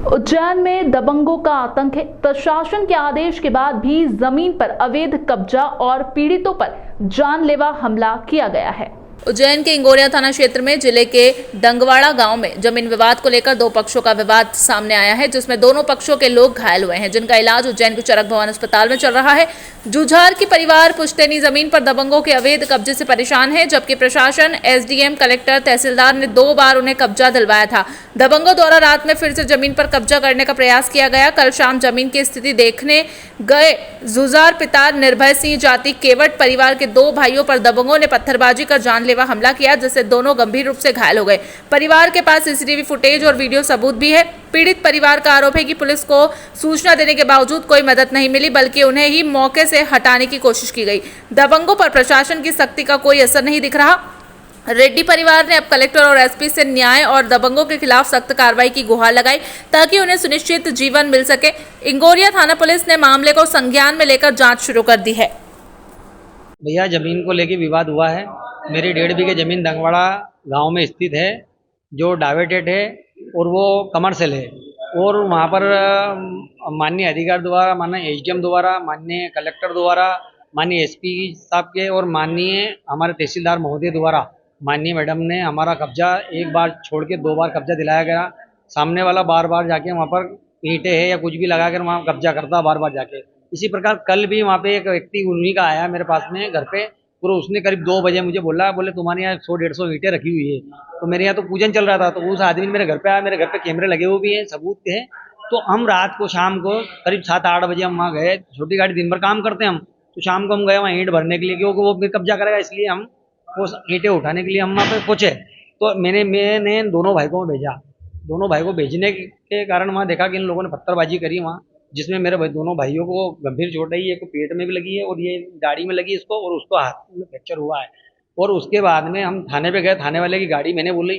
उज्जैन में दबंगों का आतंक है। प्रशासन के आदेश के बाद भी जमीन पर अवैध कब्जा और पीड़ितों पर जानलेवा हमला किया गया है। उज्जैन के इंगोरिया थाना क्षेत्र में जिले के डंगवाड़ा गांव में जमीन विवाद को लेकर दो पक्षों का विवाद सामने आया है, जिसमें दोनों पक्षों के लोग घायल हुए हैं, जिनका इलाज उज्जैन के चरक भवन अस्पताल में चल रहा है। जुझार की परिवार पुश्तैनी जमीन पर दबंगों के अवैध कब्जे से परेशान है, जबकि प्रशासन, एसडीएम, कलेक्टर, तहसीलदार ने 2 बार उन्हें कब्जा दिलवाया था। दबंगों द्वारा रात में फिर से जमीन पर कब्जा करने का प्रयास किया गया। कल शाम जमीन की स्थिति देखने गए जुझार पिता निर्भय सिंह जाति केवट परिवार के 2 भाइयों पर दबंगों ने पत्थरबाजी कर जानलेवा हमला किया, जिससे दोनों गंभीर रूप से घायल हो गए। परिवार के पास सीसीटीवी फुटेज और वीडियो सबूत भी है। पीड़ित परिवार का आरोप है कि पुलिस को सूचना देने के बावजूद कोई मदद नहीं मिली, बल्कि उन्हें ही मौके से हटाने की कोशिश की गई। दबंगों पर प्रशासन की सख्ती का कोई असर नहीं दिख रहा। रेड्डी परिवार ने अब कलेक्टर और एसपी से न्याय और दबंगों के खिलाफ सख्त कार्रवाई की गुहार लगाई, ताकि उन्हें सुनिश्चित जीवन मिल सके। इंगोरिया थाना पुलिस ने मामले को संज्ञान में लेकर जांच शुरू कर दी है। भैया, जमीन को लेके विवाद हुआ है। मेरी 1.5 बीघे जमीन दंगवाड़ा गांव में स्थित है, जो डावेटेड है और वो कमर्शियल है। और वहाँ पर माननीय अधिकारी द्वारा, माननीय एसडीएम द्वारा, माननीय कलेक्टर द्वारा, माननीय एसपी साहब के और माननीय हमारे तहसीलदार महोदय द्वारा माननीय मैडम ने हमारा कब्जा एक बार छोड़ के 2 बार कब्जा दिलाया गया। सामने वाला बार बार जाके वहाँ पर ईंटें है या कुछ भी लगाकर वहाँ कब्जा करता बार बार जाके। इसी प्रकार कल भी वहाँ पे एक व्यक्ति उन्हीं का आया मेरे पास में घर पे, और उसने करीब 2 बजे मुझे बोले तुम्हारे यहाँ 100-150 ईंटें रखी हुई है। तो मेरे यहाँ तो पूजन चल रहा था, तो उस आदमी मेरे घर पे आया। मेरे घर पे कैमरे लगे हुए भी हैं, सबूत है। तो हम रात को शाम को करीब 7-8 बजे हम वहाँ गए। छोटी गाड़ी दिन भर काम करते हैं हम, तो शाम को हम गए वहाँ ईंट भरने के लिए, क्योंकि वो फिर कब्जा करेगा, इसलिए हम वो ईंटें उठाने के लिए हम वहाँ पे पहुँचे। तो मैंने दोनों भाई को भेजा। दोनों भाई को भेजने के कारण वहाँ देखा कि इन लोगों ने पत्थरबाजी करी वहाँ, जिसमें मेरे दोनों भाइयों को गंभीर चोट आई है। एक को पेट में भी लगी है और ये गाड़ी में लगी इसको, और उसको हाथ में फ्रैक्चर हुआ है। और उसके बाद में हम थाने पे गए। थाने वाले की गाड़ी मैंने बोली,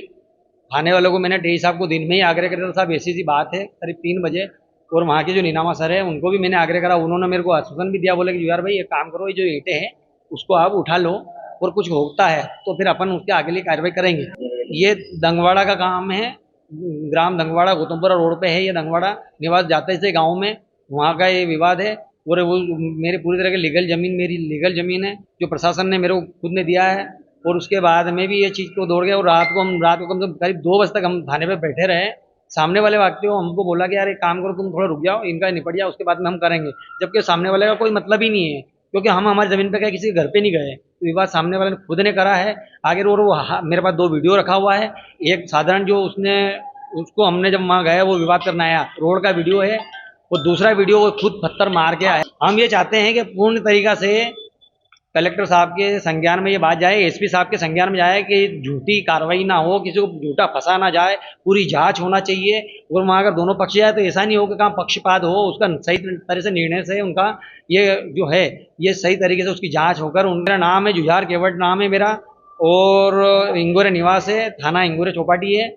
थाने वालों को मैंने डी साहब को दिन में ही आग्रह करा था, साहब ऐसी बात है, करीब 3 बजे। और वहाँ के जो नीनामा सर है उनको भी मैंने आग्रह करा। उन्होंने मेरे को आश्वासन भी दिया, बोले कि यार भाई एक काम करो, ये जो ईंटें हैं उसको आप उठा लो, और कुछ होता है तो फिर अपन उसके आगे लिए कार्रवाई करेंगे। ये दंगवाड़ा का काम है, ग्राम दंगवाड़ा गौतमपुरा रोड पे है। ये दंगवाड़ा निवास जाते से गांव में, वहाँ का ये विवाद है। और वो मेरे पूरी तरह की मेरी लीगल ज़मीन है, जो प्रशासन ने मेरे को खुद ने दिया है। और उसके बाद में भी ये चीज़ को दौड़ गया। और रात को कम से कम करीब 2 बजे तक हम थाने पे बैठे रहे। सामने वाले व्यक्ति को हमको बोला कि यार एक काम करो, तुम थोड़ा रुक जाओ, इनका निपट जाओ, उसके बाद में हम करेंगे। जबकि सामने वाले का कोई मतलब ही नहीं है, क्योंकि हम हमारी ज़मीन पे गए, किसी के घर पे नहीं गए। तो विवाद सामने वाले ने खुद ने करा है आगे। और वो मेरे पास 2 वीडियो रखा हुआ है। एक साधारण जो उसको हमने जब वहाँ गया वो विवाद करना आया, रोड का वीडियो है, और दूसरा वीडियो वो खुद पत्थर मार के आया। हम ये चाहते हैं कि पूर्ण तरीका से कलेक्टर साहब के संज्ञान में ये बात जाए, एसपी साहब के संज्ञान में जाए कि झूठी कार्रवाई ना हो, किसी को झूठा फंसा ना जाए, पूरी जांच होना चाहिए। और वहाँ अगर दोनों पक्ष जाए तो ऐसा नहीं हो कि कहाँ पक्षपात हो, उसका सही तरह से निर्णय से उनका ये जो है ये सही तरीके से उसकी जाँच होकर। मेरा नाम है जुझार केवट, नाम है मेरा, और इंगोरे निवास है, थाना इंगोरे चौपाटी है।